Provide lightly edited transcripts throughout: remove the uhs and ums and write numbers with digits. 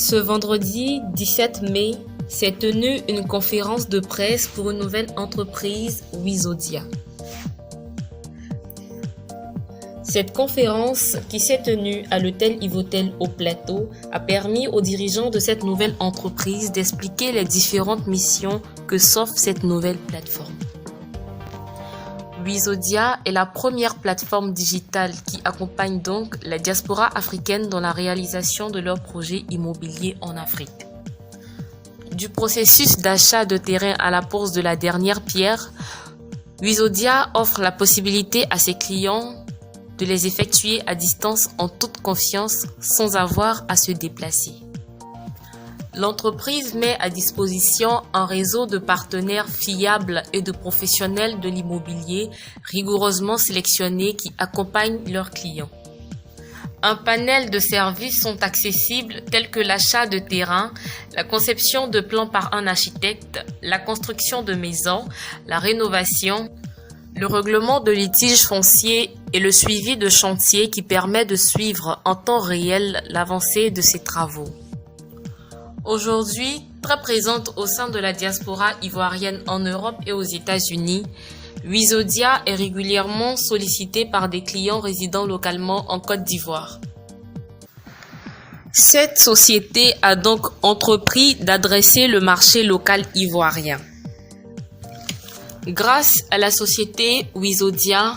Ce vendredi 17 mai s'est tenue une conférence de presse pour une nouvelle entreprise, Wizodia. Cette conférence, qui s'est tenue à l'hôtel Ivotel au Plateau, a permis aux dirigeants de cette nouvelle entreprise d'expliquer les différentes missions que s'offre cette nouvelle plateforme. Wizodia est la première plateforme digitale qui accompagne donc la diaspora africaine dans la réalisation de leurs projets immobiliers en Afrique. Du processus d'achat de terrain à la pose de la dernière pierre, Wizodia offre la possibilité à ses clients de les effectuer à distance en toute confiance sans avoir à se déplacer. L'entreprise met à disposition un réseau de partenaires fiables et de professionnels de l'immobilier rigoureusement sélectionnés qui accompagnent leurs clients. Un panel de services sont accessibles tels que l'achat de terrain, la conception de plans par un architecte, la construction de maisons, la rénovation, le règlement de litiges fonciers et le suivi de chantiers qui permet de suivre en temps réel l'avancée de ces travaux. Aujourd'hui, très présente au sein de la diaspora ivoirienne en Europe et aux États-Unis, Wizodia est régulièrement sollicitée par des clients résidant localement en Côte d'Ivoire. Cette société a donc entrepris d'adresser le marché local ivoirien. Grâce à la société Wizodia,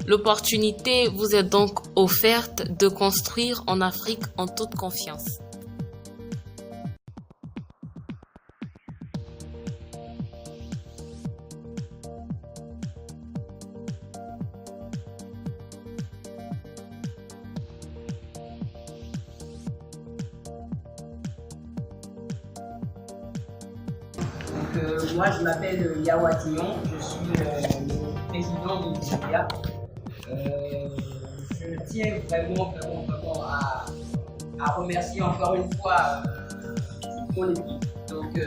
l'opportunité vous est donc offerte de construire en Afrique en toute confiance. Moi, je m'appelle Yawa Tillon, je suis le président de Wizodia. Je tiens vraiment à remercier encore une fois mon équipe. Donc,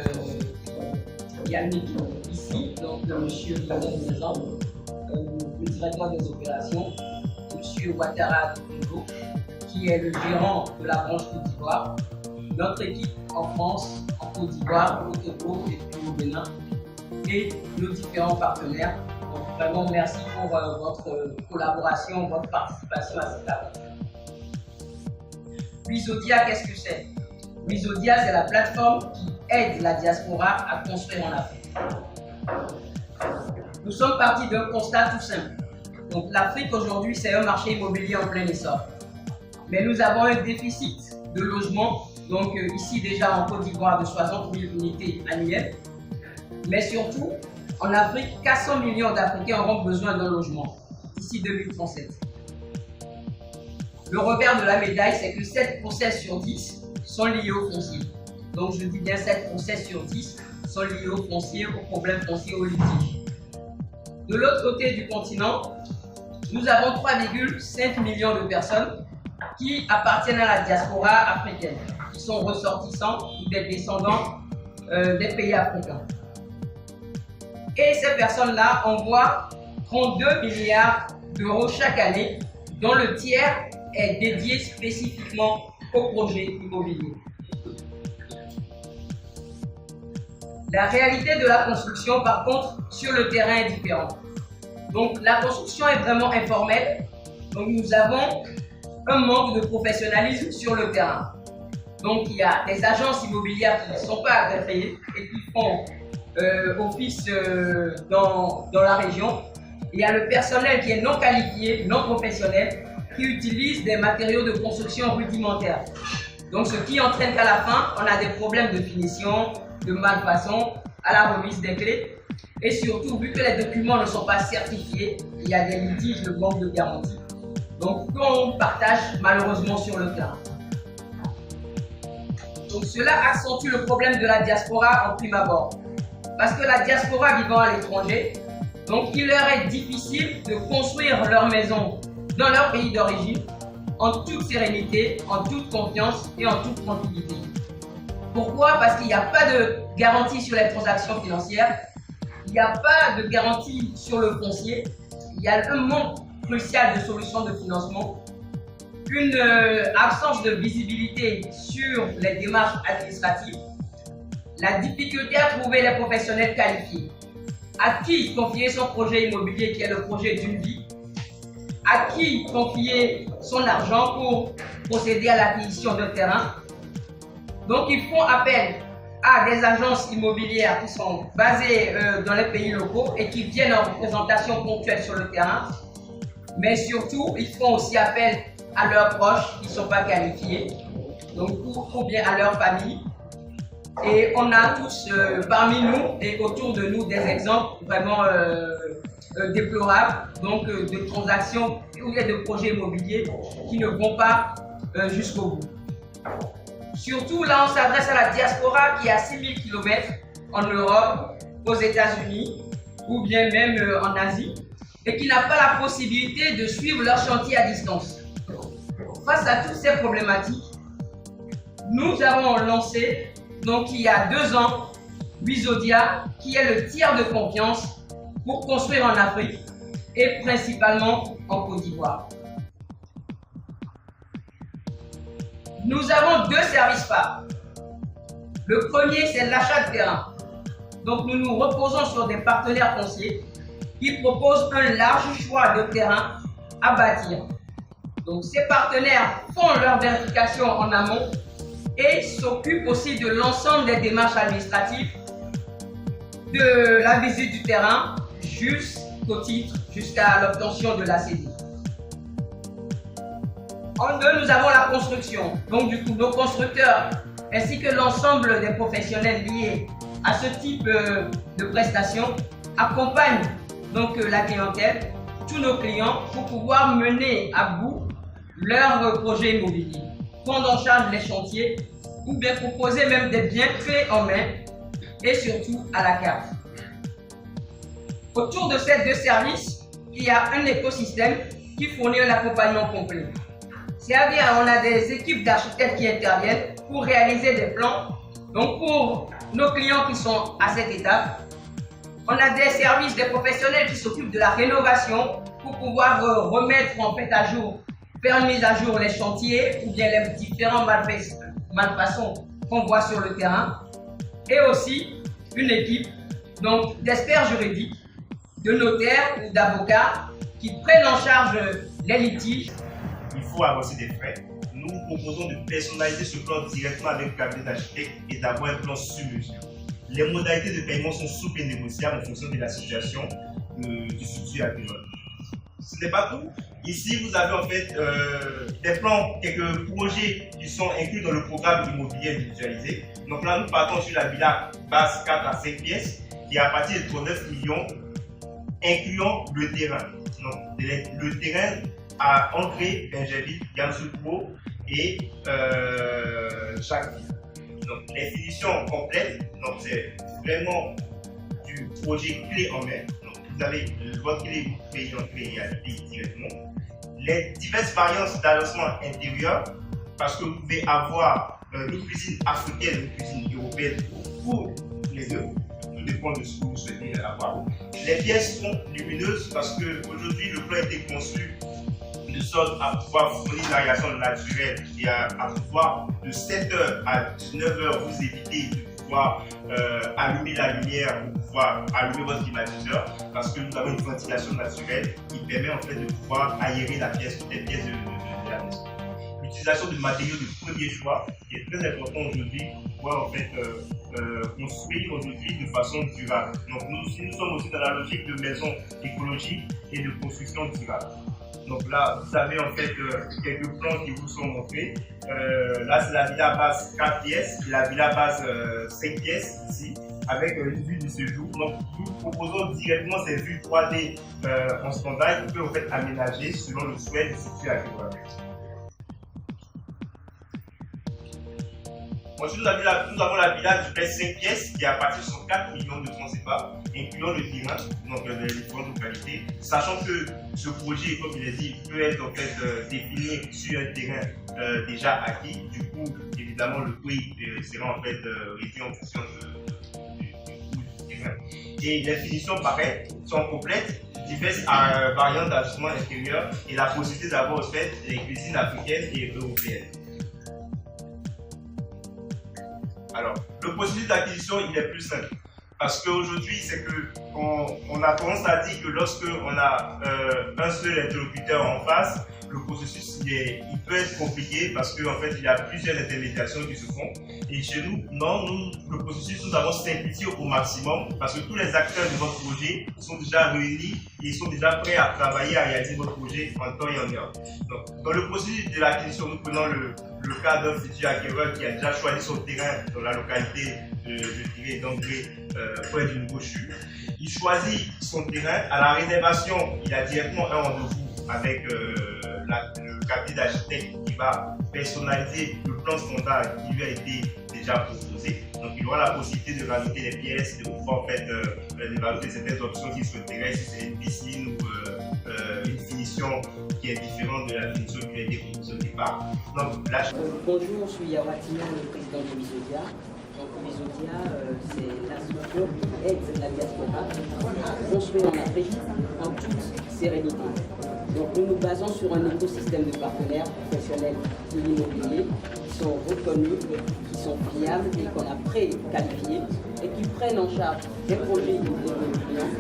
il y a une équipe ici, donc monsieur Lionel Maison, le directeur des opérations, monsieur Ouattara Doungo, qui est le gérant de la branche Côte d'Ivoire, notre équipe en France, en Côte d'Ivoire, au Togo et au Bénin, et nos différents partenaires. Donc vraiment merci pour votre collaboration, votre participation à cette aventure. Wizodia, qu'est-ce que c'est? Wizodia, c'est la plateforme qui aide la diaspora à construire en Afrique. Nous sommes partis d'un constat tout simple. Donc l'Afrique aujourd'hui, c'est un marché immobilier en plein essor. Mais nous avons un déficit de logement. Donc ici déjà en Côte d'Ivoire de 60 000 unités annuelles. Mais surtout, en Afrique, 400 millions d'Africains auront besoin d'un logement d'ici 2037. Le revers de la médaille, c'est que 7 procès sur 10 sont liés au foncier. Donc je dis bien 7 procès sur 10 sont liés au foncier, aux problèmes fonciers, aux litiges. De l'autre côté du continent, nous avons 3,5 millions de personnes qui appartiennent à la diaspora africaine, qui sont ressortissants ou des descendants des pays africains. Et ces personnes-là envoient 32 milliards d'euros chaque année, dont le tiers est dédié spécifiquement au projet immobilier. La réalité de la construction, par contre, sur le terrain est différente. Donc la construction est vraiment informelle. Donc nous avons un manque de professionnalisme sur le terrain. Donc il y a des agences immobilières qui ne sont pas agréées et qui font office dans la région. Il y a le personnel qui est non qualifié, non professionnel, qui utilise des matériaux de construction rudimentaires. Donc ce qui entraîne qu'à la fin, on a des problèmes de finition, de malfaçon, à la remise des clés. Et surtout, vu que les documents ne sont pas certifiés, il y a des litiges de manque de garantie. Donc qu'on partage malheureusement sur le terrain. Donc cela accentue le problème de la diaspora en prime abord. Parce que la diaspora vivant à l'étranger, donc il leur est difficile de construire leur maison dans leur pays d'origine en toute sérénité, en toute confiance et en toute tranquillité. Pourquoi? Parce qu'il n'y a pas de garantie sur les transactions financières, il n'y a pas de garantie sur le foncier, il y a un manque crucial de solutions de financement une absence de visibilité sur les démarches administratives, la difficulté à trouver les professionnels qualifiés, à qui confier son projet immobilier qui est le projet d'une vie, à qui confier son argent pour procéder à l'acquisition d'un terrain. Donc ils font appel à des agences immobilières qui sont basées dans les pays locaux et qui viennent en représentation ponctuelle sur le terrain. Mais surtout, ils font aussi appel à leurs proches qui ne sont pas qualifiés, donc ou bien à leur famille. Et on a tous parmi nous et autour de nous des exemples vraiment déplorables, donc de transactions ou de projets immobiliers qui ne vont pas jusqu'au bout. Surtout là, on s'adresse à la diaspora qui est à 6000 km en Europe, aux États-Unis ou bien même en Asie et qui n'a pas la possibilité de suivre leur chantier à distance. Face à toutes ces problématiques, nous avons lancé, donc il y a 2 ans, Wizodia, qui est le tiers de confiance pour construire en Afrique et principalement en Côte d'Ivoire. Nous avons 2 services phares. Le premier, c'est l'achat de terrain. Donc nous nous reposons sur des partenaires fonciers qui proposent un large choix de terrains à bâtir. Donc ces partenaires font leur vérification en amont et s'occupent aussi de l'ensemble des démarches administratives, de la visite du terrain jusqu'au titre, jusqu'à l'obtention de la CDI. En 2, nous avons la construction. Donc du coup, nos constructeurs ainsi que l'ensemble des professionnels liés à ce type de prestations accompagnent donc la clientèle, tous nos clients, pour pouvoir mener à bout leur projet immobilier, prendre en charge les chantiers ou bien proposer même des biens faits en main et surtout à la carte. Autour de ces 2 services, il y a un écosystème qui fournit un accompagnement complet. C'est-à-dire on a des équipes d'architectes qui interviennent pour réaliser des plans. Donc pour nos clients qui sont à cette étape, on a des services, des professionnels qui s'occupent de la rénovation pour pouvoir remettre en fait à jour, faire une mise à jour les chantiers ou bien les différents malfaçons qu'on voit sur le terrain. Et aussi une équipe donc d'experts juridiques, de notaires ou d'avocats qui prennent en charge les litiges. Il faut avancer des frais. Nous proposons de personnaliser ce plan directement avec le cabinet d'architecte et d'avoir un plan sur mesure. Les modalités de paiement sont souples et négociables en fonction de la situation du futur agricole. Ce n'est pas tout. Ici, vous avez en fait des plans, quelques projets qui sont inclus dans le programme immobilier individualisé. Donc là, nous partons sur la villa base 4 à 5 pièces qui est à partir de 39 millions, incluant le terrain. Donc, le terrain à André, Benjamin, Gamsoupo et Jacques. Donc, les finitions complètes, donc c'est vraiment du projet clé en main. Donc, vous avez votre clé, vous pouvez y entrer et habiter directement. Les diverses variantes d'agencement intérieur, parce que vous pouvez avoir une cuisine africaine, une cuisine européenne pour les deux. Tout dépend de ce que vous souhaitez avoir. Les pièces sont lumineuses parce qu'aujourd'hui, le plan a été conçu de sorte à pouvoir fournir une variation naturelle et à pouvoir de 7h à 19h vous éviter de pouvoir allumer la lumière ou pouvoir allumer votre climatiseur parce que nous avons une ventilation naturelle qui permet en fait de pouvoir aérer la pièce, toutes les pièces de la maison. L'utilisation de matériaux de premier choix qui est très important aujourd'hui pour pouvoir en fait construire aujourd'hui de façon durable. Donc nous sommes aussi dans la logique de maison écologique et de construction durable. Donc là, vous avez en fait quelques plans qui vous sont montrés. Là, c'est la villa base 4 pièces et la villa base 5 pièces ici, avec une vue de séjour. Donc, nous proposons directement ces vues 3D en standard qui peuvent en fait aménager selon le souhait du futur agricole. Ensuite, nous avons la villa du près 5 pièces qui est à partir de 104 millions de francs CFA, incluant le terrain, donc les différentes localités, sachant que ce projet, comme il est dit, peut être en fait défini sur un terrain déjà acquis. Du coup, évidemment, le prix sera en fait réduit en fonction du coût du terrain. Et les finitions, pareil, sont complètes. diverses variantes d'ajustement intérieur et la possibilité d'avoir en fait les cuisines africaines et européennes. Alors, le processus d'acquisition, il est plus simple. Parce qu'aujourd'hui, c'est qu'on a tendance à dire que lorsque on a un seul interlocuteur en face, le processus il peut être compliqué parce qu'en fait il y a plusieurs intermédiations qui se font. Et chez nous, non, le processus nous avons simplifié au maximum parce que tous les acteurs de votre projet sont déjà réunis et ils sont déjà prêts à travailler, à réaliser votre projet en temps et en heure. Donc, dans le processus de l'acquisition, nous prenons le cas d'un futur acquéreur qui a déjà choisi son terrain dans la localité d'Anglais, près du Nouveau-Chu. Il choisit son terrain. À la réservation, il a directement un rendez-vous avec le cabinet d'architecte qui va personnaliser le plan standard qui lui a été déjà proposé. Donc il aura la possibilité de rajouter des pièces, de pouvoir en fait, de rajouter certaines options qu'il souhaiterait, si c'est une piscine ou une finition qui est différente de la finition qui a été proposée au départ. Donc, bonjour, je suis Yawatina, le président de Visodia. Donc Visodia, c'est la structure qui aide la diaspora à construire en Afrique en toute sérénité. Donc nous nous basons sur un écosystème de partenaires professionnels de l'immobilier qui sont reconnus, qui sont fiables et qu'on a pré-qualifiés et qui prennent en charge des projets de clients,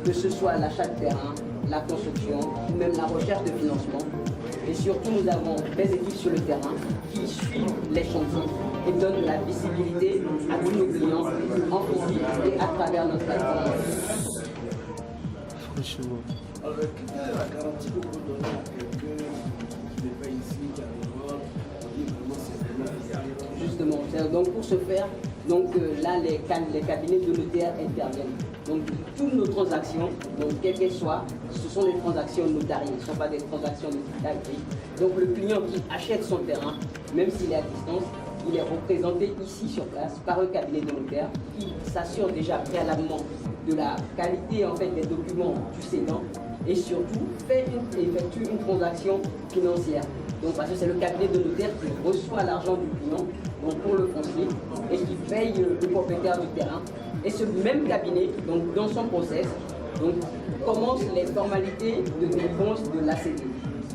que ce soit l'achat de terrain, la construction ou même la recherche de financement. Et surtout, nous avons des équipes sur le terrain qui suivent les chantiers et donnent de la visibilité à tous nos clients en physique et à travers notre plateforme. Quelle est la garantie que vous donnez à quelqu'un qui n'est pas ici, qui arrive, qui dit vraiment c'est vraiment fiable? Justement, donc pour ce faire, donc là les cabinets de notaires interviennent. Donc toutes nos transactions, donc quelles qu'elles soient, ce sont des transactions notariées, ce ne sont pas des transactions de notariées. Donc le client qui achète son terrain, même s'il est à distance, il est représenté ici sur place par un cabinet de notaire qui s'assure déjà préalablement de la qualité en fait, des documents du cédant et surtout effectue une transaction financière. Donc parce que c'est le cabinet de notaire qui reçoit l'argent du client donc pour le foncier et qui paye le propriétaire du terrain. Et ce même cabinet, donc dans son process, donc, commence les formalités de réponse de l'ACD.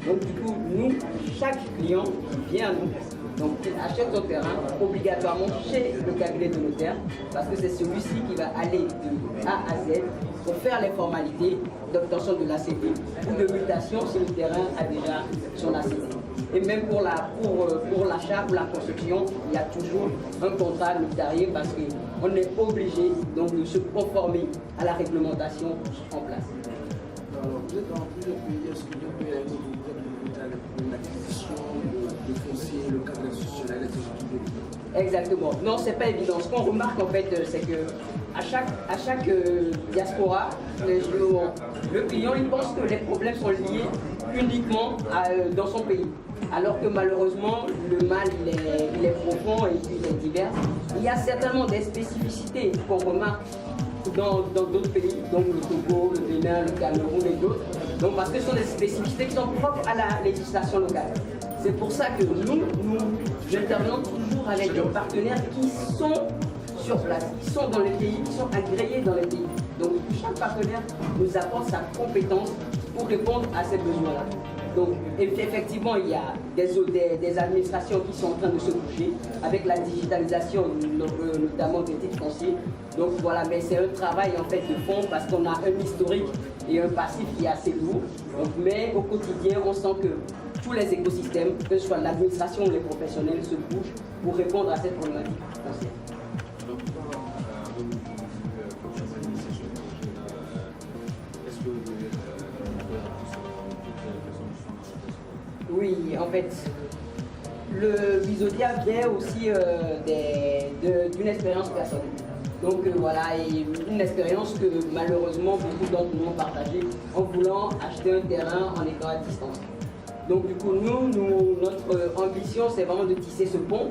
Donc du coup, nous, chaque client qui vient à nous, donc il achète son terrain obligatoirement chez le cabinet de notaire parce que c'est celui-ci qui va aller de A à Z pour faire les formalités d'obtention de l'ACD ou de mutation si le terrain a déjà son ACD. Et même pour l'achat ou la construction, il y a toujours un contrat notarié parce qu'on est obligé donc, de se conformer à la réglementation en place. Alors, vous êtes dans plusieurs pays, est-ce que deux pays l'acquisition, le foncier, le cadre institutionnel, etc. Exactement. Non, c'est pas évident. Ce qu'on remarque en fait, c'est que à chaque diaspora, le client il pense que les problèmes sont liés uniquement dans son pays. Alors que malheureusement, le mal il est profond et puis il est divers. Il y a certainement des spécificités qu'on remarque dans d'autres pays, donc le Togo, le Bénin, le Cameroun et d'autres. Donc parce que ce sont des spécificités qui sont propres à la législation locale. C'est pour ça que nous intervenons toujours avec des partenaires qui sont sur place, qui sont dans les pays, qui sont agréés dans les pays. Donc chaque partenaire nous apporte sa compétence pour répondre à ces besoins-là. Donc effectivement, il y a des administrations qui sont en train de se bouger avec la digitalisation, notamment des titres fonciers. Donc voilà, mais c'est un travail en fait de fond parce qu'on a un historique et un passif qui est assez lourd. Donc, mais au quotidien, on sent que tous les écosystèmes, que ce soit l'administration ou les professionnels, se bougent pour répondre à cette problématique foncière. Oui, en fait, le Visodia vient aussi d'une expérience personnelle. Donc voilà, et une expérience que malheureusement beaucoup d'entre nous ont partagée en voulant acheter un terrain en étant à distance. Donc du coup, notre ambition, c'est vraiment de tisser ce pont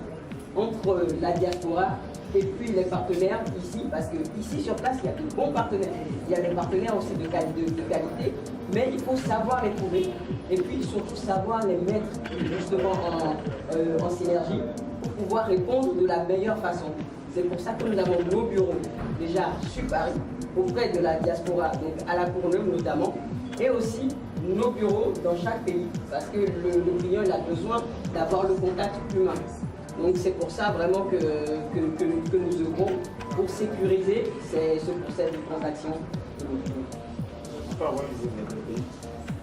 entre la diaspora et puis les partenaires ici, parce que ici sur place, il y a de bons partenaires. Il y a des partenaires aussi de qualité, mais il faut savoir les trouver et puis surtout savoir les mettre justement en synergie pour pouvoir répondre de la meilleure façon. C'est pour ça que nous avons nos bureaux déjà sur Paris, auprès de la diaspora, donc à La Courneuve notamment, et aussi nos bureaux dans chaque pays, parce que le client il a besoin d'avoir le contact humain. Donc c'est pour ça vraiment que nous œuvrons pour sécuriser ce procès de transaction.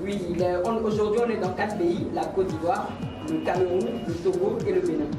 Oui, aujourd'hui on est dans 4 pays, la Côte d'Ivoire, le Cameroun, le Togo et le Bénin.